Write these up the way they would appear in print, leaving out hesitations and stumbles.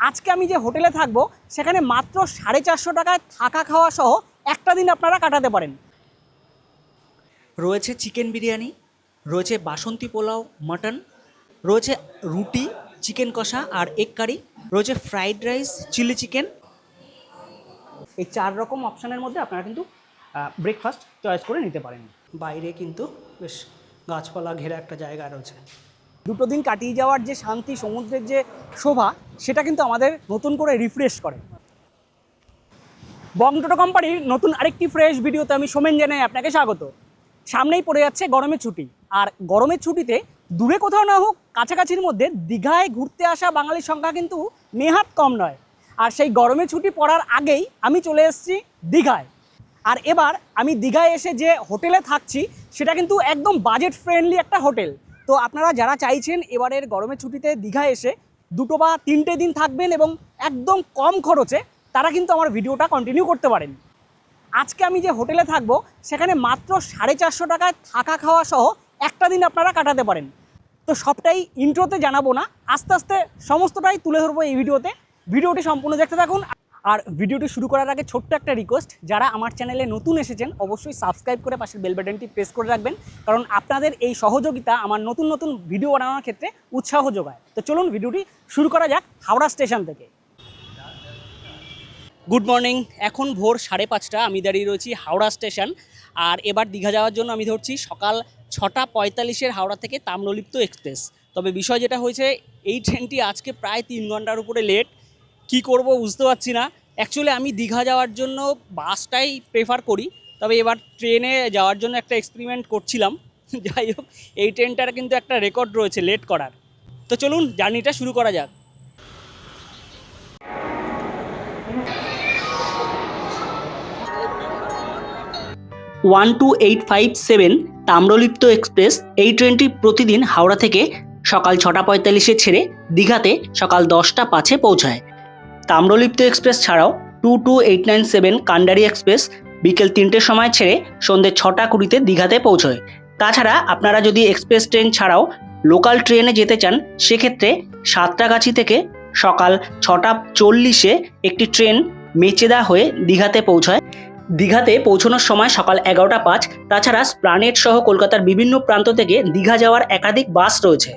আজকে আমি যে হোটেলে থাকবো সেখানে মাত্র 450 টাকায় থাকা খাওয়া সহ একটা দিন আপনারা কাটাতে পারেন। রয়েছে চিকেন বিরিয়ানি, রয়েছে বাসন্তী পোলাও, মাটন, রয়েছে রুটি, চিকেন কষা আর এগ কারি, রয়েছে ফ্রাইড রাইস, চিলি চিকেন। এই 4 রকম অপশানের মধ্যে আপনারা কিন্তু ব্রেকফাস্ট চয়েস করে নিতে পারেন। বাইরে কিন্তু বেশ গাছপালা ঘেরা একটা জায়গা রয়েছে। দুটো দিন কাটিয়ে যাওয়ার যে শান্তি, সমুদ্রের যে শোভা, সেটা কিন্তু আমাদের নতুন করে রিফ্রেশ করে। বং টোটো কোম্পানির নতুন আরেকটি ফ্রেশ ভিডিওতে আমি সোমেন জানাই আপনাকে স্বাগত। সামনেই পড়ে যাচ্ছে গরমের ছুটি, আর গরমের ছুটিতে দূরে কোথাও না হোক কাছাকাছির মধ্যে দীঘায় ঘুরতে আসা বাঙালির সংখ্যা কিন্তু নেহাত কম নয়। আর সেই গরমের ছুটি পড়ার আগেই আমি চলে এসেছি দীঘায়। আর এবার আমি দীঘায় এসে যে হোটেলে থাকছি সেটা কিন্তু একদম বাজেট ফ্রেন্ডলি একটা হোটেল। তো আপনারা যারা চাইছেন এবারের গরমের ছুটিতে দীঘায় এসে 2 বা 3টে দিন থাকবেন এবং একদম কম খরচে, তারা কিন্তু আমার ভিডিওটা কন্টিনিউ করতে পারেন। আজকে আমি যে হোটেলে থাকবো সেখানে মাত্র 450 টাকায় থাকা খাওয়া সহ একটা দিন আপনারা কাটাতে পারেন। তো সবটাই ইন্ট্রোতে জানাবো না, আস্তে আস্তে সমস্তটাই তুলে ধরবো এই ভিডিওতে। ভিডিওটি সম্পূর্ণ দেখতে থাকুন। আর ভিডিওটি শুরু করার আগে ছোট্ট একটা রিকোয়েস্ট, যারা আমার চ্যানেলে নতুন এসেছেন অবশ্যই সাবস্ক্রাইব করে পাশের বেল বাটনটি প্রেস করে রাখবেন, কারণ আপনাদের এই সহযোগিতা আমার নতুন নতুন ভিডিও বানানোর ক্ষেত্রে উৎসাহ যোগায়। তো চলুন ভিডিওটি শুরু করা যাক হাওড়া স্টেশন থেকে। গুড মর্নিং, এখন ভোর 5:30। আমি দাঁড়িয়ে রয়েছি হাওড়া স্টেশন। আর এবার দীঘা যাওয়ার জন্য আমি ধরছি সকাল 6:45 হাওড়া থেকে তাম্রলিপ্ত এক্সপ্রেস। তবে বিষয় যেটা হয়েছে, এই ট্রেনটি আজকে প্রায় 3 ঘন্টার উপরে লেট। কি করব বুঝতে পারছি না। অ্যাকচুয়ালি আমি দীঘা যাওয়ার জন্য বাসটাই প্রেফার করি, তবে এবার ট্রেনে যাওয়ার জন্য একটা এক্সপেরিমেন্ট করছিলাম। যাই হোক, এই ট্রেনটার কিন্তু একটা রেকর্ড রয়েছে লেট করার। তো চলুন জার্নিটা শুরু করা যাক। 12857 তাম্রলিপ্ত এক্সপ্রেস। এই ট্রেনটি প্রতিদিন হাওড়া থেকে সকাল 6:45 ছেড়ে দীঘাতে সকাল 10:05 পৌঁছায়। তাম্রলিপ্ত এক্সপ্রেস ছাড়াও 22897 কান্ডারি এক্সপ্রেস বিকেল 3টের সময় ছেড়ে সন্ধ্যে 6:20 দীঘাতে পৌঁছয়। তাছাড়া আপনারা যদি এক্সপ্রেস ট্রেন ছাড়াও লোকাল ট্রেনে যেতে চান, সেক্ষেত্রে সাঁতরাগাছি থেকে সকাল 6:40 একটি ট্রেন মেচেদা হয়ে দীঘাতে পৌঁছায়। দীঘাতে পৌঁছানোর সময় সকাল 11:05। তাছাড়া স্প্লানেড সহ কলকাতার বিভিন্ন প্রান্ত থেকে দীঘা যাওয়ার একাধিক বাস রয়েছে।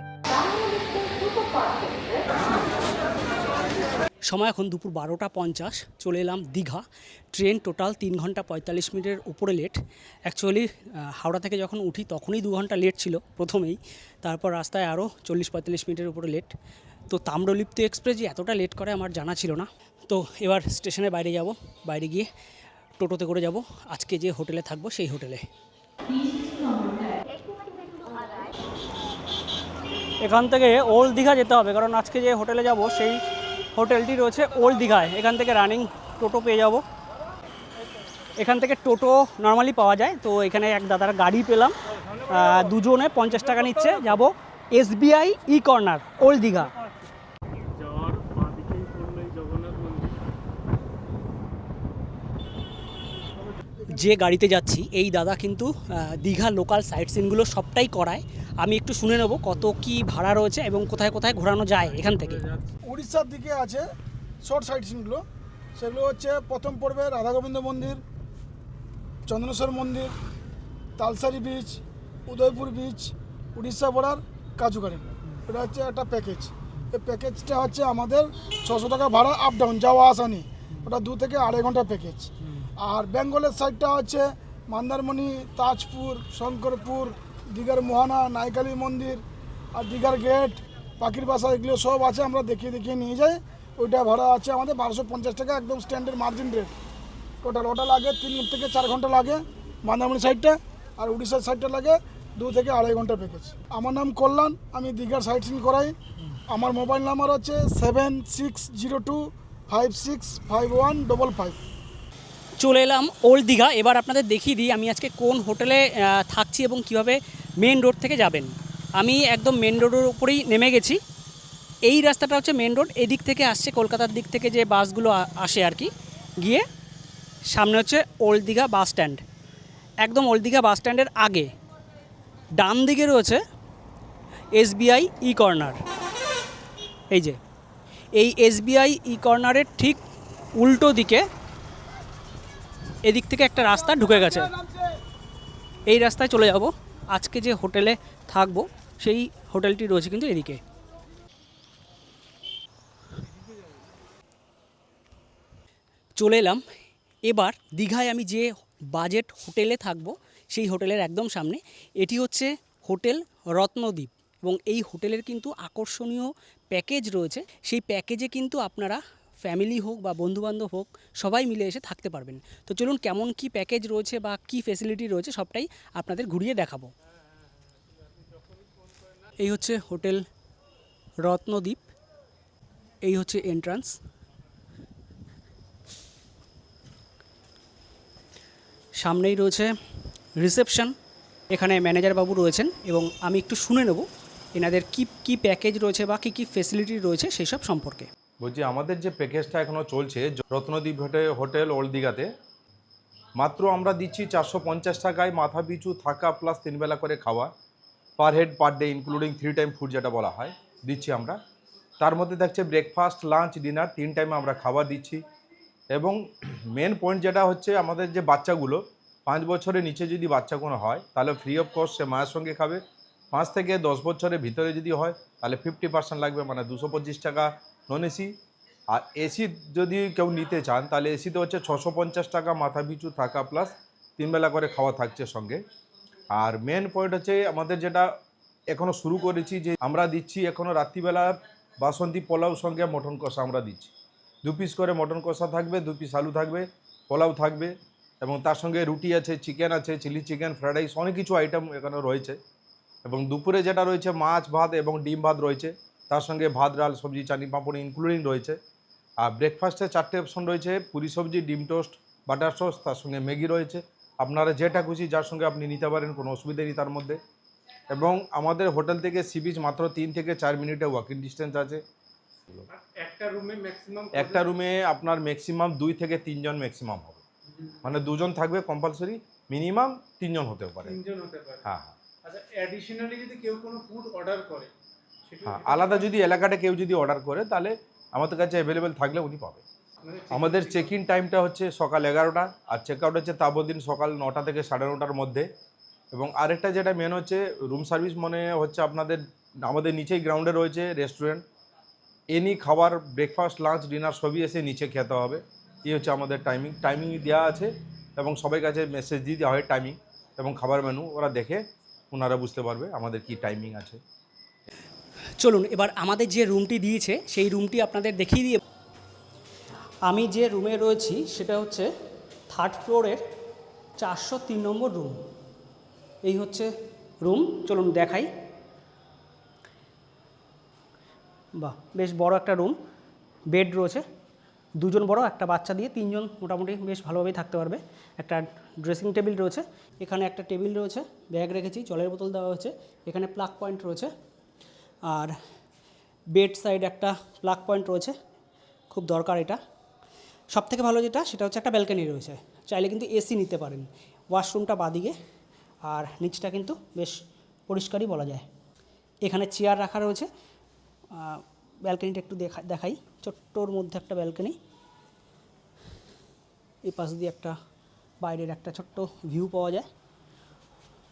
সময় এখন দুপুর 12:50। চলে এলাম দীঘা। ট্রেন টোটাল 3 ঘন্টা 45 মিনিটের উপরে লেট। অ্যাকচুয়ালি হাওড়া থেকে যখন উঠি তখনই 2 ঘন্টা লেট ছিল প্রথমেই, তারপর রাস্তায় আরও 40-45 মিনিটের উপরে লেট। তো তাম্রলিপ্ত এক্সপ্রেস যে এতটা লেট করে আমার জানা ছিল না। তো এবার স্টেশনের বাইরে যাব, বাইরে গিয়ে টোটোতে করে যাব আজকে যে হোটেলে থাকবো সেই হোটেলে। এখান থেকে ওল্ড দীঘা যেতে হবে, কারণ আজকে যে হোটেলে যাব সেই হোটেলটি রয়েছে ওল্ড দীঘায়। এখান থেকে রানিং টোটো পেয়ে যাব। এখান থেকে টোটো নর্মালি পাওয়া যায়, তো এখানে এক দাদার গাড়ি পেলাম। দুজনে 50 টাকা নিচ্ছে। যাব SBI ই কর্নার, ওল্ড দীঘা। যে গাড়িতে যাচ্ছি এই দাদা কিন্তু দীঘা লোকাল সাইট সিনগুলো সবটাই করায়। আমি একটু শুনে নেব কত কি ভাড়া রয়েছে এবং কোথায় কোথায় ঘোরানো যায় এখান থেকে। উড়িষ্যার দিকে আছে শর্ট সাইট সিনগুলো, সেগুলো হচ্ছে প্রথম পড়বে রাধা গোবিন্দ মন্দির, চন্দনেশ্বর মন্দির, Talsari beach, Udaipur beach, Orissa border, কাজু গার্ডেন। এটা হচ্ছে একটা প্যাকেজ। এই প্যাকেজটা হচ্ছে আমাদের 600 টাকা ভাড়া, আপ ডাউন যাওয়া আসা নিয়ে। ওটা 2 থেকে 2.5 ঘন্টার প্যাকেজ। আর বেঙ্গলের সাইডটা হচ্ছে মন্দারমণি, তাজপুর, শঙ্করপুর, দীঘার মোহনা, নাইকালি মন্দির আর দীঘার গেট, পাখির বাসা, এগুলো সব আছে। আমরা দেখিয়ে নিয়ে যাই। ওইটা ভাড়া আছে আমাদের 1250 টাকা, একদম স্ট্যান্ডার্ড মার্জিন রেট। টোটাল ওটা লাগে 3 থেকে 4 ঘন্টা লাগে মন্দারমণি সাইডটা, আর উড়িষ্যার সাইডটা লাগে 2 থেকে 2.5 ঘন্টা প্যাকেজ। আমার নাম কল্যাণ, আমি দীঘার সাইট সিন করাই। আমার মোবাইল নাম্বার হচ্ছে 7602565155। চলে এলাম ওল্ড দীঘা। এবার আপনাদের দেখিয়ে দিই আমি আজকে কোন হোটেলে থাকছি এবং কিভাবে মেন রোড থেকে যাবেন। আমি একদম মেন রোডের উপরেই নেমে গেছি। এই রাস্তাটা হচ্ছে মেন রোড। এদিক থেকে আসছে কলকাতার দিক থেকে যে বাসগুলো আসে আর কি, গিয়ে সামনে হচ্ছে ওল্ড দীঘা বাস স্ট্যান্ড। একদম ওল্ড দীঘা বাস স্ট্যান্ডের আগে ডান দিকে রয়েছে SBI ই কর্নার। এই যে এই SBI ই কর্নারের ঠিক উল্টো দিকে এদিক থেকে একটা রাস্তা ঢুকে গেছে। এই রাস্তায় চলে যাব। আজকে যে হোটেলে থাকবো সেই হোটেলটি রয়েছে কিন্তু এদিকে। চলে এলাম এবার দীঘায় আমি যে বাজেট হোটেলে থাকবো সেই হোটেলের একদম সামনে। এটি হচ্ছে হোটেল রত্নদ্বীপ এবং এই হোটেলের কিন্তু আকর্ষণীয় প্যাকেজ রয়েছে। সেই প্যাকেজে কিন্তু আপনারা ফ্যামিলি হোক বা বন্ধুবান্ধব হোক সবাই মিলে এসে থাকতে পারবেন। তো চলুন কেমন কি প্যাকেজ রয়েছে বা কি ফেসিলিটি রয়েছে সবটাই আপনাদের ঘুরিয়ে দেখাবো। এই হচ্ছে হোটেল রত্নদ্বীপ, এই হচ্ছে এন্ট্রান্স। সামনেই রয়েছে রিসেপশন, এখানে ম্যানেজার বাবু রয়েছেন এবং আমি একটু শুনে নেব এনাদের কি প্যাকেজ রয়েছে বা কি ফেসিলিটি রয়েছে সেই সব সম্পর্কে। বলছি আমাদের যে প্যাকেজটা এখনও চলছে রত্নদ্বীপ হোটেল ওল্ড দীঘাতে, মাত্র আমরা দিচ্ছি 450 টাকায় মাথা পিছু থাকা প্লাস 3 বেলা করে খাওয়া, per head per day including 3 time food যেটা বলা হয় দিচ্ছি আমরা। তার মধ্যে থাকছে ব্রেকফাস্ট, লাঞ্চ, ডিনার 3 টাইমে আমরা খাবার দিচ্ছি। এবং মেন পয়েন্ট যেটা হচ্ছে আমাদের যে বাচ্চাগুলো 5 বছরের নিচে যদি বাচ্চা কোনো হয় তাহলে ফ্রি অফ কস্ট সে মায়ের সঙ্গে খাবে। 5 থেকে 10 বছরের ভিতরে যদি হয় তাহলে 50% লাগবে, মানে 225 টাকা নন এসি। আর এসি যদি কেউ নিতে চান তাহলে এসিতে হচ্ছে 650 টাকা মাথা পিছু থাকা প্লাস 3 বেলা করে খাওয়া থাকছে সঙ্গে। আর মেন পয়েন্ট হচ্ছে আমাদের যেটা এখনও শুরু করেছি যে আমরা দিচ্ছি এখনও রাত্রিবেলা বাসন্তী পোলাও সঙ্গে মটন কষা আমরা দিচ্ছি। 2 পিস করে মটন কষা থাকবে, 2 পিস আলু থাকবে, পোলাও থাকবে এবং তার সঙ্গে রুটি আছে, চিকেন আছে, চিলি চিকেন, ফ্রাইড রাইস, অনেক কিছু আইটেম এখানে রয়েছে। এবং দুপুরে যেটা রয়েছে মাছ ভাত এবং ডিম ভাত রয়েছে, তার সঙ্গে ভাত ডাল সবজি চাটনি পাঁপড় ইনক্লুডিং রয়েছে। আর ব্রেকফাস্টে 4টে অপশন রয়েছে, পুরি সবজি, ডিম টোস্ট, বাটার সস, তার সঙ্গে ম্যাগি রয়েছে। আপনারা যেটা খুশি যার সঙ্গে আপনি নিতে পারেন, কোনো অসুবিধা নেই তার মধ্যে। এবং আমাদের হোটেল থেকে সি বিচ মাত্র 3 থেকে 4 মিনিটে ওয়াকিং ডিস্টেন্স আছে। একটা রুমে আপনার ম্যাক্সিমাম 2 থেকে 3 জন ম্যাক্সিমাম হবে, মানে 2 জন থাকবে কম্পালসরি, মিনিমাম 3 জন হতে পারে। হ্যাঁ হ্যাঁ। আচ্ছা, অ্যাডিশনালি যদি কেউ কোনো ফুড অর্ডার করে, হ্যাঁ, আলাদা যদি এলাকাটা কেউ যদি অর্ডার করে তাহলে আমাদের কাছে অ্যাভেলেবেল থাকলে উনি পাবে। আমাদের চেক ইন টাইমটা হচ্ছে সকাল 11টা আর চেক আউট হচ্ছে তাবদিন সকাল 9টা থেকে 9:30টার মধ্যে। এবং আরেকটা যেটা মেন হচ্ছে রুম সার্ভিস, মানে হচ্ছে আপনাদের আমাদের নিচেই গ্রাউন্ডে রয়েছে রেস্টুরেন্ট। এনি খাবার ব্রেকফাস্ট, লাঞ্চ, ডিনার সবই এসে নিচে খেতে হবে। এই হচ্ছে আমাদের টাইমিং দেওয়া আছে এবং সবাই কাছে মেসেজ দিয়ে দেওয়া হয় টাইমিং এবং খাবার মেনু, ওরা দেখে ওনারা বুঝতে পারবে আমাদের কি টাইমিং আছে। চলুন এবার আমাদের যে রুমটি দিয়েছে সেই রুমটি আপনাদের দেখিয়ে দিয়ে। আমি যে রুমে রয়েছি সেটা হচ্ছে 3rd ফ্লোরের 403 নম্বর রুম। এই হচ্ছে রুম, চলুন দেখাই। বাহ, বেশ বড় একটা রুম, বেড রয়েছে 2 জন বড়, একটা বাচ্চা দিয়ে 3 জন মোটামুটি বেশ ভালোভাবেই থাকতে পারবে। একটা ড্রেসিং টেবিল রয়েছে, এখানে একটা টেবিল রয়েছে, ব্যাগ রেখেছি, জলের বোতল দেওয়া হয়েছে, এখানে প্লাগ পয়েন্ট রয়েছে। আর বেড সাইড একটা প্লাগ পয়েন্ট রয়েছে, খুব দরকার এটা। সবথেকে ভালো যেটা সেটা হচ্ছে একটা ব্যালকনি রয়েছে, চাইলে কিন্তু এসি নিতে পারেন। ওয়াশরুমটা বাদিকে আর নিচটা কিন্তু বেশ পরিষ্কারই বলা যায়। এখানে চেয়ার রাখা রয়েছে। ব্যালকনিটা একটু দেখাই, ছোট্টর মধ্যে একটা ব্যালকনি, এই পাশ দিয়ে একটা বাইরের একটা ছোট্ট ভিউ পাওয়া যায়।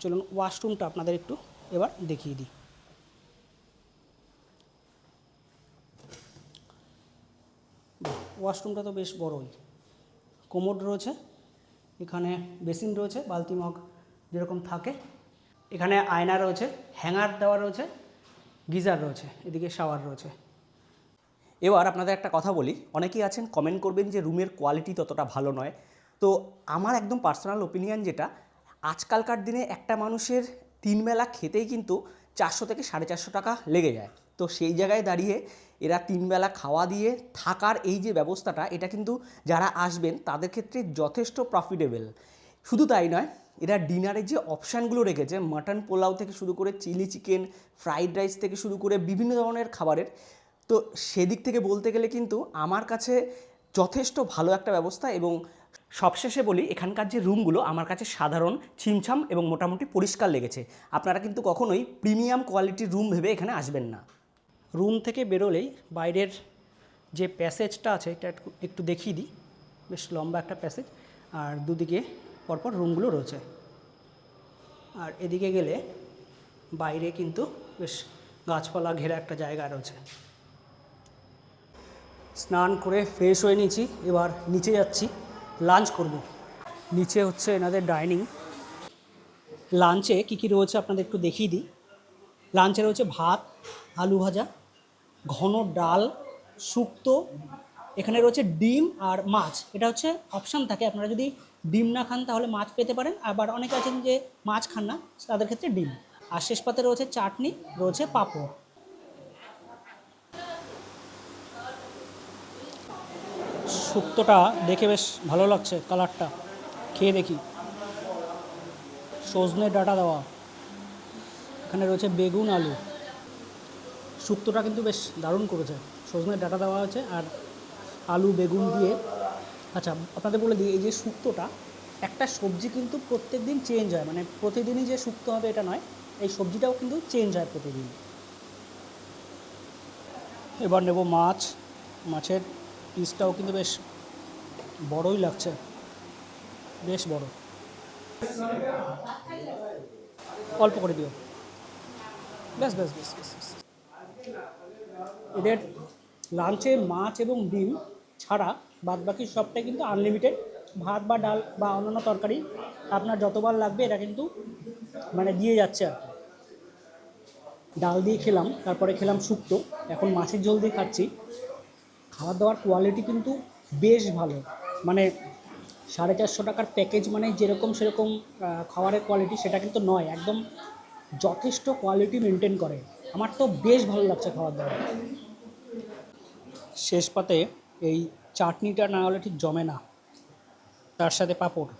চলুন ওয়াশরুমটা আপনাদের একটু এবার দেখিয়ে দিই। ওয়াশরুমটা তো বেশ বড়ই, কোমোড রয়েছে, এখানে বেসিন রয়েছে, বালতি মগ যেরকম থাকে, এখানে আয়না রয়েছে, হ্যাঙ্গার দেওয়া রয়েছে, গিজার রয়েছে, এদিকে শাওয়ার রয়েছে। এবার আপনাদের একটা কথা বলি, অনেকেই আছেন কমেন্ট করবেন যে রুমের কোয়ালিটি ততটা ভালো নয়। তো আমার একদম পার্সোনাল ওপিনিয়ন যেটা, আজকালকার দিনে একটা মানুষের 3 বেলা খেতেই কিন্তু 400 থেকে 450 টাকা লেগে যায়। তো সেই জায়গায় দাঁড়িয়ে এরা 3 বেলা খাওয়া দিয়ে থাকার এই যে ব্যবস্থাটা, এটা কিন্তু যারা আসবেন তাদের ক্ষেত্রে যথেষ্ট প্রফিটেবল। শুধু তাই নয়, এরা ডিনারের যে অপশানগুলো রেখেছে, মাটন পোলাও থেকে শুরু করে চিলি চিকেন, ফ্রাইড রাইস থেকে শুরু করে বিভিন্ন ধরনের খাবারের, তো সেদিক থেকে বলতে গেলে কিন্তু আমার কাছে যথেষ্ট ভালো একটা ব্যবস্থা। এবং সবশেষে বলি, এখানকার যে রুমগুলো আমার কাছে সাধারণ, ছিমছাম এবং মোটামুটি পরিষ্কার লেগেছে। আপনারা কিন্তু কখনোই প্রিমিয়াম কোয়ালিটির রুম ভেবে এখানে আসবেন না। রুম থেকে বেরোলেই বাইরের যে প্যাসেজটা আছে এটা একটু দেখিয়ে দিই। বেশ লম্বা একটা প্যাসেজ, আর দুদিকে পরপর রুমগুলো রয়েছে। আর এদিকে গেলে বাইরে কিন্তু বেশ গাছপালা ঘেরা একটা জায়গা রয়েছে। স্নান করে ফ্রেশ হয়ে নিয়েছি, এবার নিচে যাচ্ছি, লাঞ্চ করব। নিচে হচ্ছে এনাদের ডাইনিং। লাঞ্চে কী কী রয়েছে আপনাদের একটু দেখিয়ে দিই। লাঞ্চে রয়েছে ভাত, আলু ভাজা, ঘন ডাল, শুক্তো, এখানে রয়েছে ডিম আর মাছ। এটা হচ্ছে অপশান থাকে, আপনারা যদি ডিম না খান তাহলে মাছ পেতে পারেন, আবার অনেকে আছেন যে মাছ খান না, তাদের ক্ষেত্রে ডিম। আর শেষ পাতে রয়েছে চাটনি, রয়েছে পাঁপড়। শুক্তোটা দেখে বেশ ভালো লাগছে, কালারটা খেয়ে দেখি। সজনে ডাঁটা দেওয়া, এখানে রয়েছে বেগুন আলু। শুক্তোটা কিন্তু বেশ দারুণ করেছে, সজনে ডাঁটা দেওয়া আছে আর আলু বেগুন দিয়ে। আচ্ছা, আপনাদের বলে দিই, এই যে শুক্তোটা, একটা সবজি কিন্তু প্রত্যেক দিন চেঞ্জ হয়, মানে প্রতিদিনই যে শুক্তো হবে এটা নয়, এই সবজিটাও কিন্তু চেঞ্জ হয় প্রতিদিন। এবার নেব মাছ। মাছের পিসটাও কিন্তু বেশ বড়ই লাগছে, বেশ বড়। অল্প করে দিও, ব্যাস ব্যাস ব্যাস ব্যাস। এদের লাঞ্চে মাছ এবং ডিম ছাড়া বাদবাকি সবটাই কিন্তু আনলিমিটেড। ভাত বা ডাল বা অন্যান্য তরকারি আপনার যতবার লাগবে এটা কিন্তু মানে দিয়ে যাচ্ছে আর কি। ডাল দিয়ে খেলাম, তারপরে খেলাম শুক্তো, এখন মাছের ঝোল দিয়ে খাচ্ছি। খাওয়া দাওয়ার কোয়ালিটি কিন্তু বেশ ভালো, মানে 450 টাকার প্যাকেজ মানে যেরকম সেরকম খাবারের কোয়ালিটি সেটা কিন্তু নয়, একদম যথেষ্ট কোয়ালিটি মেনটেন করে। আমার তো বেশ ভালো লাগছে খাওয়ার দাওয়া। শেষ পাতে এই চাটনিটা না হলে ঠিক জমে না, তার সাথে পাঁপড়।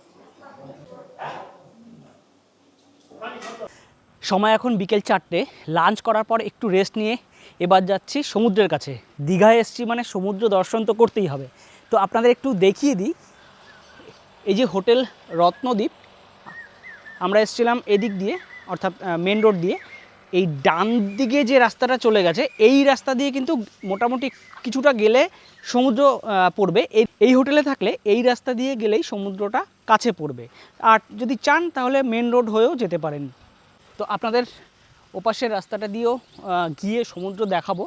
সময় এখন বিকেল 4টে। লাঞ্চ করার পর একটু রেস্ট নিয়ে এবার যাচ্ছি সমুদ্রের কাছে। দীঘায় এসছি মানে সমুদ্র দর্শন তো করতেই হবে। তো আপনাদের একটু দেখিয়ে দিই, এই যে হোটেল রত্নদ্বীপ, আমরা এসেছিলাম এদিক দিয়ে, অর্থাৎ মেন রোড দিয়ে। এই ডান দিকে যে রাস্তাটা চলে গেছে, এই রাস্তা দিয়ে কিন্তু মোটামুটি কিছুটা গেলে সমুদ্র পড়বে। এই হোটেলে থাকলে এই রাস্তা দিয়ে গেলেই সমুদ্রটা কাছে পড়বে। আর যদি চান তাহলে মেন রোড হয়েও যেতে পারেন। তো আপনাদের ওপাশের রাস্তাটা দিয়েও গিয়ে সমুদ্র দেখাবো।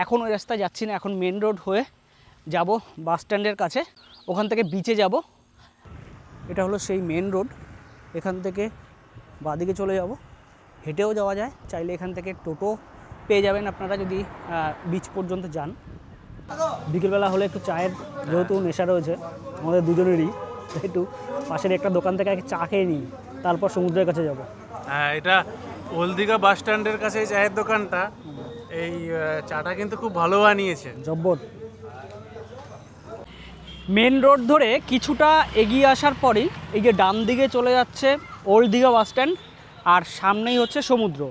এখন ওই রাস্তায় যাচ্ছি না, এখন মেন রোড হয়ে যাব বাস স্ট্যান্ডের কাছে, ওখান থেকে বিচে যাব। এটা হলো সেই মেন রোড, এখান থেকে বাঁদিকে চলে যাব। হেঁটেও যাওয়া যায়, চাইলে এখান থেকে টোটো পেয়ে যাবেন আপনারা যদি বিচ পর্যন্ত যান। বিকেলবেলা হলে একটু চায়ের যেহেতু নেশা রয়েছে আমাদের দুজনেরই, একটু পাশের একটা দোকান থেকে চা খেয়ে নিই, তারপর সমুদ্রের কাছে যাব। হ্যাঁ, এটা ওল্ড দীঘা বাস স্ট্যান্ডের কাছে এই চায়ের দোকানটা। এই চাটা কিন্তু খুব ভালো বানিয়েছে, জব্বর। মেন রোড ধরে কিছুটা এগিয়ে আসার পরেই এই যে ডান দিকে চলে যাচ্ছে ওল্ড দীঘা বাস স্ট্যান্ড, আর সামনেই হচ্ছে সমুদ্র,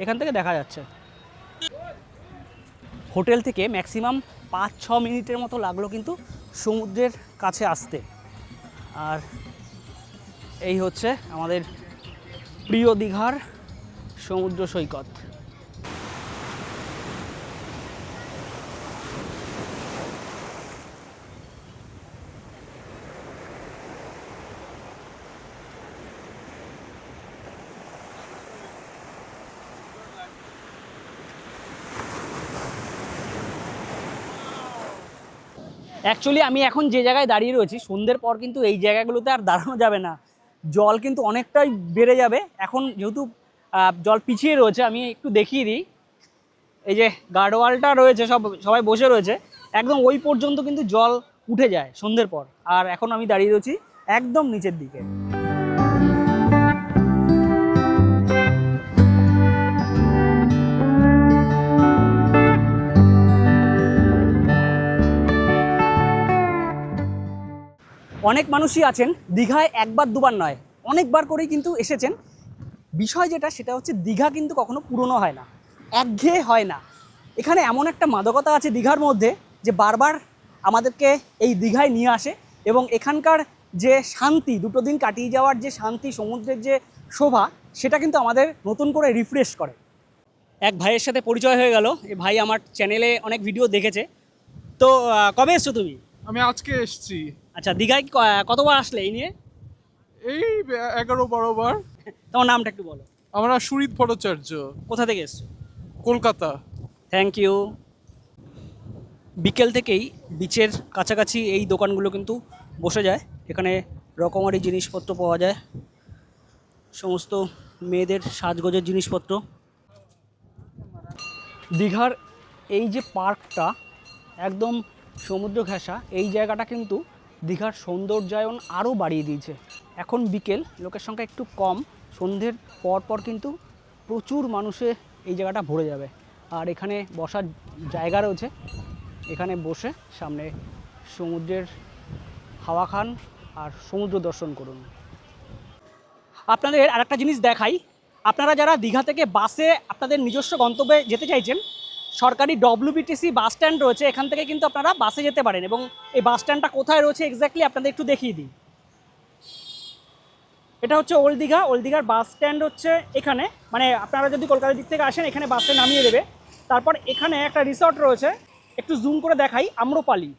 এখান থেকে দেখা যাচ্ছে। হোটেল থেকে ম্যাক্সিমাম 5-6 মিনিটের মতো লাগলো কিন্তু সমুদ্রের কাছে আসতে। আর এই হচ্ছে আমাদের প্রিয় দীঘার সমুদ্র সৈকত। অ্যাকচুয়ালি আমি এখন যে জায়গায় দাঁড়িয়ে রয়েছি, সন্ধ্যের পর কিন্তু এই জায়গাগুলোতে আর দাঁড়ানো যাবে না, জল কিন্তু অনেকটাই বেড়ে যাবে। এখন যেহেতু জল পিছিয়ে রয়েছে, আমি একটু দেখিয়ে দিই, এই যে গার্ডওয়ালটা রয়েছে, সবাই বসে রয়েছে, একদম ওই পর্যন্ত কিন্তু জল উঠে যায় সন্ধ্যের পর। আর এখন আমি দাঁড়িয়ে রয়েছি একদম নিচের দিকে। অনেক মানুষই আছেন দীঘায় একবার দুবার নয়, অনেকবার করেই কিন্তু এসেছেন। বিষয় যেটা সেটা হচ্ছে দীঘা কিন্তু কখনো পুরনো হয় না, একঘেয়ে হয় না। এখানে এমন একটা মাদকতা আছে দীঘার মধ্যে যে বারবার আমাদেরকে এই দীঘায় নিয়ে আসে, এবং এখানকার যে শান্তি, দুটো দিন কাটিয়ে যাওয়ার যে শান্তি, সমুদ্রের যে শোভা, সেটা কিন্তু আমাদের নতুন করে রিফ্রেশ করে। এক ভাইয়ের সাথে পরিচয় হয়ে গেল। এই ভাই আমার চ্যানেলে অনেক ভিডিও দেখেছে, তো কবে এসছো তুমি? আমি আজকে এসেছি, আচ্ছা, দীঘায় কতবার আসলে এই নিয়ে? এই 11-12 বার। তোমার নামটা একটু বলো। আমরা সুরিত ভট্টাচার্য, কোথা থেকে এসছো? কলকাতা। Thank you. বিকেল থেকেই বিচের কাছাকাছি এই দোকানগুলো কিন্তু বসে যায়। এখানে রকমারি জিনিসপত্র পাওয়া যায়, সমস্ত মেয়েদের সাজগোজের জিনিসপত্র। দীঘার এই যে পার্কটা একদম সমুদ্র ঘেঁষা, এই জায়গাটা কিন্তু দীঘার সৌন্দর্যায়ন আরও বাড়িয়ে দিয়েছে। এখন বিকেল, লোকের সংখ্যা একটু কম, সন্ধ্যের পর পর কিন্তু প্রচুর মানুষে এই জায়গাটা ভরে যাবে। আর এখানে বসার জায়গা রয়েছে, এখানে বসে সামনে সমুদ্রের হাওয়া খান আর সমুদ্র দর্শন করুন। আপনাদের আরেকটা জিনিস দেখাই, আপনারা যারা দীঘা থেকে বাসে আপনাদের নিজস্ব গন্তব্যে যেতে চাইছেন, সরকারি WBTC বাস স্ট্যান্ড রয়েছে, এখান থেকে কিন্তু আপনারা বাসে যেতে পারেন। এবং এই বাস স্ট্যান্ডটা কোথায় রয়েছে এক্স্যাক্টলি আপনাদের একটু দেখিয়ে দিই। এটা হচ্ছে ওল্ড দীঘা। ওল্ড দীঘার বাস স্ট্যান্ড হচ্ছে এখানে, মানে আপনারা যদি কলকাতার দিক থেকে আসেন এখানে বাসে নামিয়ে দেবে। তারপর এখানে একটা রিসর্ট রয়েছে, একটু জুম করে দেখাই, আম্রপালি।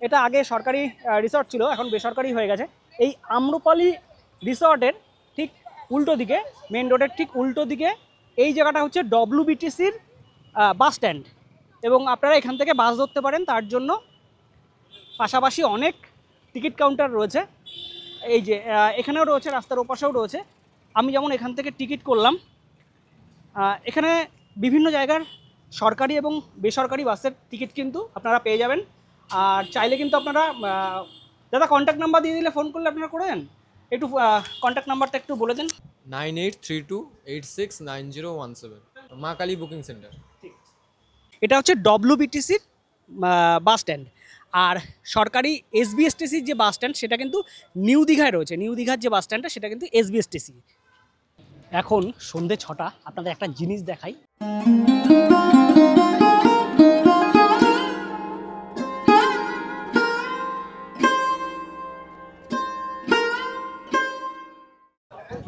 এটা আগে সরকারি রিসর্ট ছিল, এখন বেসরকারি হয়ে গেছে। এই আম্রপালি রিসর্টের ঠিক উল্টো দিকে, মেন রোডের ঠিক উল্টো দিকে এই জায়গাটা হচ্ছে WBTCর বাস স্ট্যান্ড। এবং আপনারা এখান থেকে বাস ধরতে পারেন, তার জন্য পাশাপাশি অনেক টিকিট কাউন্টার রয়েছে। এই যে এখানেও রয়েছে, রাস্তার ওপাশেও রয়েছে। আমি যেমন এখান থেকে টিকিট করলাম। এখানে বিভিন্ন জায়গার সরকারি এবং বেসরকারি বাসের টিকিট কিন্তু আপনারা পেয়ে যাবেন। আর চাইলে কিন্তু আপনারা দাদা কন্ট্যাক্ট নাম্বার দিয়ে দিলে ফোন করলে আপনারা করে দেন। একটু কন্ট্যাক্ট নাম্বারটা একটু বলে দেন। 9832869017 মা কালী বুকিং সেন্টার। এটা হচ্ছে WBTCর বাস স্ট্যান্ড। আর সরকারি SBSTCর যে বাস স্ট্যান্ড সেটা কিন্তু নিউ দীঘায় রয়েছে। নিউ দীঘার যে বাস স্ট্যান্ডটা সেটা কিন্তু SBSTC। এখন সন্ধে 6টা, আপনাদের একটা জিনিস দেখাই।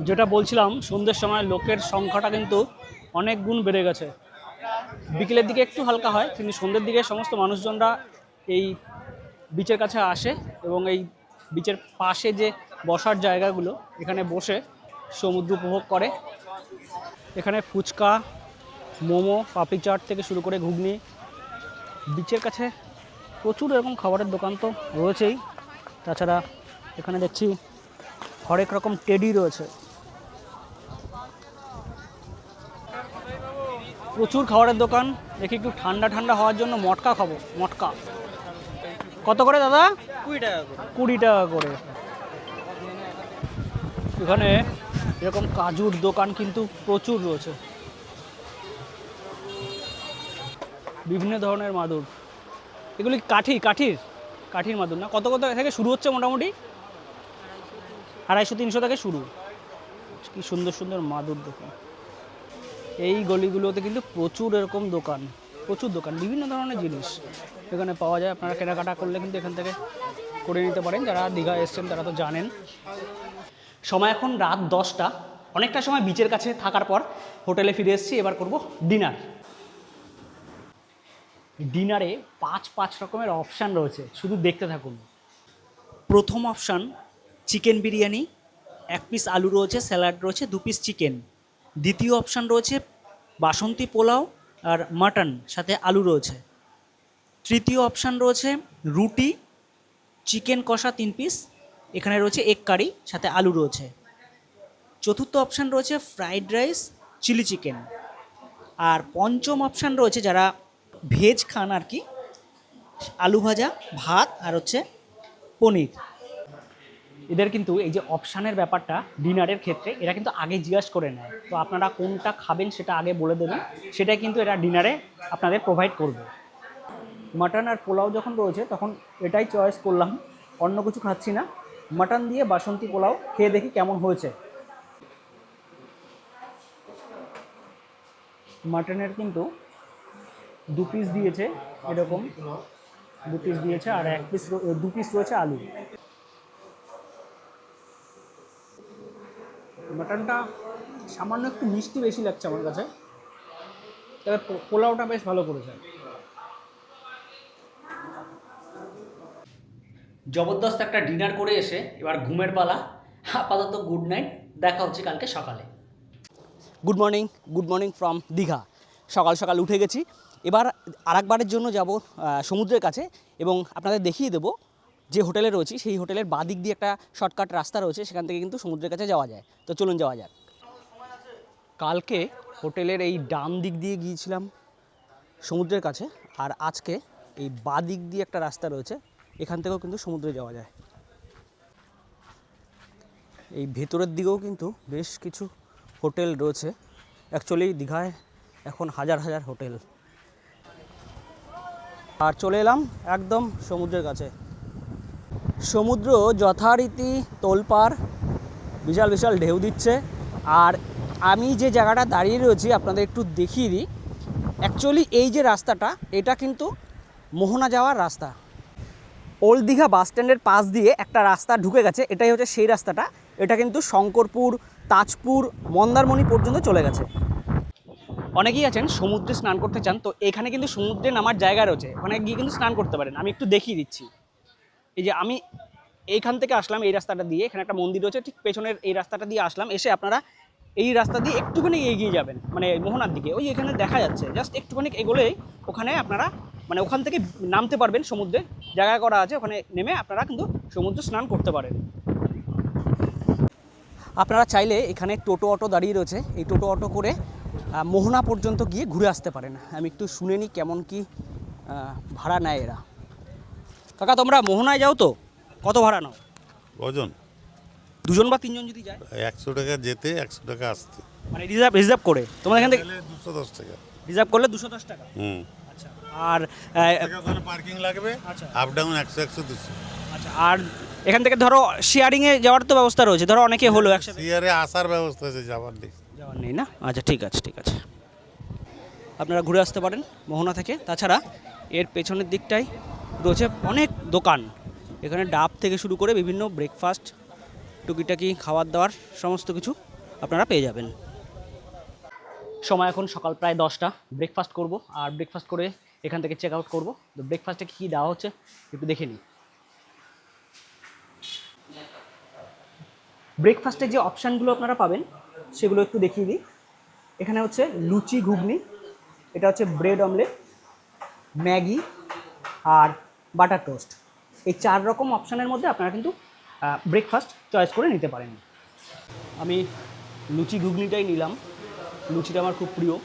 যেটা বলছিলাম, সন্ধ্যের সময় লোকের সংখ্যাটা কিন্তু অনেক গুণ বেড়ে গেছে। বিকেলের দিকে একটু হালকা হয়, কিন্তু সন্ধ্যের দিকে সমস্ত মানুষজনরা এই বিচের কাছে আসে এবং এই বিচের পাশে যে বসার জায়গাগুলো, এখানে বসে সমুদ্র উপভোগ করে। এখানে ফুচকা, মোমো, পাপড়ি চাট থেকে শুরু করে ঘুগনি, বিচের কাছে প্রচুর এরকম খাবারের দোকান তো রয়েছেই। তাছাড়া এখানে দেখছি হরেক রকম টেডি রয়েছে, প্রচুর খাবারের দোকান। দেখি একটু ঠান্ডা ঠান্ডা হওয়ার জন্য মটকা খাবো। মটকা কত করে দাদা? 20 টাকা করে। 20 টাকা করে। এখানে এরকম কাজুর দোকান কিন্তু প্রচুর রয়েছে, বিভিন্ন ধরনের মাদুর। এগুলি কাঠির মাদুর না? কত থেকে শুরু হচ্ছে মোটামুটি? 250-300 থেকে শুরু। কি সুন্দর সুন্দর মাদুর দোকান। এই গলিগুলোতে কিন্তু প্রচুর এরকম দোকান, বিভিন্ন ধরনের জিনিস এখানে পাওয়া যায়। আপনারা কেনাকাটা করলে কিন্তু এখান থেকে করে নিতে পারেন। যারা দীঘা এসছেন তারা তো জানেন। সময় এখন রাত 10টা। অনেকটা সময় বিচের কাছে থাকার পর হোটেলে ফিরে এসেছি। এবার করব ডিনার। ডিনারে 5 রকমের অপশান রয়েছে, শুধু দেখতে থাকুন। প্রথম অপশান চিকেন বিরিয়ানি, 1 পিস আলু রয়েছে, স্যালাড রয়েছে, 2 পিস চিকেন। দ্বিতীয় অপশান রয়েছে বাসন্তী পোলাও আর মাটন, সাথে আলু রয়েছে। তৃতীয় অপশান রয়েছে রুটি, চিকেন কষা 3 পিস, এখানে রয়েছে এগ কারি, সাথে আলু রয়েছে। চতুর্থ অপশান রয়েছে ফ্রাইড রাইস, চিলি চিকেন। আর পঞ্চম অপশান রয়েছে যারা ভেজ খান আর কি, আলু ভাজা, ভাত আর হচ্ছে পনির। এদের কিন্তু এই যে অপশানের ব্যাপারটা ডিনারের ক্ষেত্রে এরা কিন্তু আগে জিজ্ঞাসা করে নেয়। তো আপনারা কোনটা খাবেন সেটা আগে বলে দেবেন, সেটাই কিন্তু এরা ডিনারে আপনাদের প্রোভাইড করবে। মাটন আর পোলাও যখন রয়েছে তখন এটাই চয়েস করলাম, অন্য কিছু খাচ্ছি না। মাটন দিয়ে বাসন্তী পোলাও খেয়ে দেখি কেমন হয়েছে। মাটনের কিন্তু 2 পিস দিয়েছে, এরকম 2 পিস দিয়েছে, আর 2 পিস রয়েছে আলু। মাটনটা সামান্য একটু মিষ্টি বেশি লাগছে আমার কাছে, তবে পোলাওটা বেশ ভালো করেছে। জবরদস্ত একটা ডিনার করে এসে এবার ঘুমের পালা। আপাতত গুড নাইট, দেখা হচ্ছে কালকে সকালে। Good morning from Digha. সকাল সকাল উঠে গেছি, এবার আরেকবারের জন্য যাব সমুদ্রের কাছে এবং আপনাদের দেখিয়ে দেবো যে হোটেলে রয়েছি সেই হোটেলের বাঁ দিক দিয়ে একটা শর্টকাট রাস্তা রয়েছে, সেখান থেকে কিন্তু সমুদ্রের কাছে যাওয়া যায়। তো চলুন যাওয়া যাক। কালকে হোটেলের এই ডান দিক দিয়ে গিয়েছিলাম সমুদ্রের কাছে, আর আজকে এই বাঁ দিক দিয়ে একটা রাস্তা রয়েছে, এখান থেকেও কিন্তু সমুদ্রে যাওয়া যায়। এই ভেতরের দিকেও কিন্তু বেশ কিছু হোটেল রয়েছে। অ্যাকচুয়ালি দীঘায় এখন হাজার হাজার হোটেল। আর চলে এলাম একদম সমুদ্রের কাছে। সমুদ্র যথারীতি তোলপাড়, বিশাল বিশাল ঢেউ দিচ্ছে। আর আমি যে জায়গাটা দাঁড়িয়ে রয়েছি আপনাদের একটু দেখিয়ে দিই। অ্যাকচুয়ালি এই যে রাস্তাটা, এটা কিন্তু মোহনা যাওয়ার রাস্তা। ওল্ড দীঘা বাস স্ট্যান্ডের পাশ দিয়ে একটা রাস্তা ঢুকে গেছে, এটাই হচ্ছে সেই রাস্তাটা। এটা কিন্তু শঙ্করপুর, তাজপুর, মন্দারমণি পর্যন্ত চলে গেছে। অনেকেই আছেন সমুদ্রে স্নান করতে চান, তো এখানে কিন্তু সমুদ্রে নামার জায়গা রয়েছে, ওখানে গিয়ে কিন্তু স্নান করতে পারেন। আমি একটু দেখিয়ে দিচ্ছি। এই যে আমি এইখান থেকে আসলাম এই রাস্তাটা দিয়ে, এখানে একটা মন্দির রয়েছে, ঠিক পেছনের এই রাস্তাটা দিয়ে আসলাম। এসে আপনারা এই রাস্তা দিয়ে একটুখানি এগিয়ে যাবেন, মানে মোহনার দিকে। ওই এখানে দেখা যাচ্ছে, জাস্ট একটুখানি এগোলেই ওখানে আপনারা মানে ওখান থেকে নামতে পারবেন। সমুদ্রে জায়গা করা আছে, ওখানে নেমে আপনারা কিন্তু সমুদ্রে স্নান করতে পারেন। আপনারা চাইলে এখানে টোটো অটো দাঁড়িয়ে রয়েছে, এই টোটো অটো করে মোহনা পর্যন্ত গিয়ে ঘুরে আসতে পারেন। আমি একটু শুনে নিই কেমন কি ভাড়া নেয় এরা। কাকা, তোমরা মোহনায় যাও তো, কত ভাড়া নাও? কজন? দুজন বা তিনজন যদি যায়? 100 টাকা যেতে, 100 টাকা আসতে। মানে রিজার্ভ করে তোমাদের এখান থেকে 210 টাকা। রিজার্ভ করলে 210 টাকা। আচ্ছা। আর ওখানে পার্কিং লাগবে। আচ্ছা। Up down 100 100 200। আচ্ছা। আর এখান থেকে ধরো শেয়ারিংয়ে যাওয়ার তো ব্যবস্থা রয়েছে, ধরো অনেকে হলো একসাথে সিয়ারে আসার ব্যবস্থা আছে, যাবার নেই। যাওয়ার নেই না? আচ্ছা, ঠিক আছে ঠিক আছে। আপনারা ঘুরে আসতে পারেন মোহনা থেকে। তাছাড়া এর পেছনের দিকটাই রয়েছে অনেক দোকান। এখানে ডাব থেকে শুরু করে বিভিন্ন ব্রেকফাস্ট, টুকিটাকি খাবার দাবার সমস্ত কিছু আপনারা পেয়ে যাবেন। সময় এখন সকাল প্রায় 10টা। ব্রেকফাস্ট করব, আর ব্রেকফাস্ট করে এখান থেকে চেক আউট করবো। তো ব্রেকফাস্টে কী দেওয়া হচ্ছে একটু দেখে নিই। ব্রেকফাস্টের যে অপশানগুলো আপনারা পাবেন সেগুলো একটু দেখিয়ে দিই। এখানে হচ্ছে লুচি ঘুগনি, এটা হচ্ছে ব্রেড অমলেট, ম্যাগি আর বাটার টোস্ট। এই 4 রকম অপশানের মধ্যে আপনারা কিন্তু ব্রেকফাস্ট চয়েস করে নিতে পারেন। আমি লুচি ঘুগনিটাই নিলাম, লুচিটা আমার খুব প্রিয়।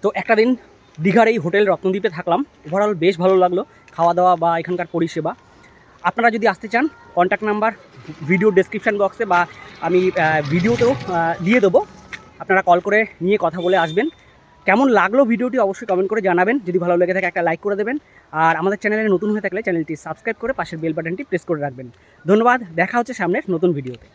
তো একটা দিন দীঘার এই হোটেল রত্নদ্বীপে থাকলাম, ওভারঅল বেশ ভালো লাগলো খাওয়া দাওয়া বা এখানকার পরিষেবা। আপনারা যদি আসতে চান, কন্ট্যাক্ট নাম্বার ভিডিও ডেসক্রিপশান বক্সে বা আমি ভিডিওতেও দিয়ে দেবো, আপনারা কল করে নিয়ে কথা বলে আসবেন। কেমন লাগলো ভিডিওটি অবশ্যই কমেন্ট করে জানাবেন। যদি ভালো লেগে থাকে একটা লাইক করে দেবেন, আর আমাদের চ্যানেলে নতুন হয়ে থাকলে চ্যানেলটি সাবস্ক্রাইব করে পাশের বেল বাটনটি প্রেস করে রাখবেন। ধন্যবাদ, দেখা হচ্ছে সামনের নতুন ভিডিওতে।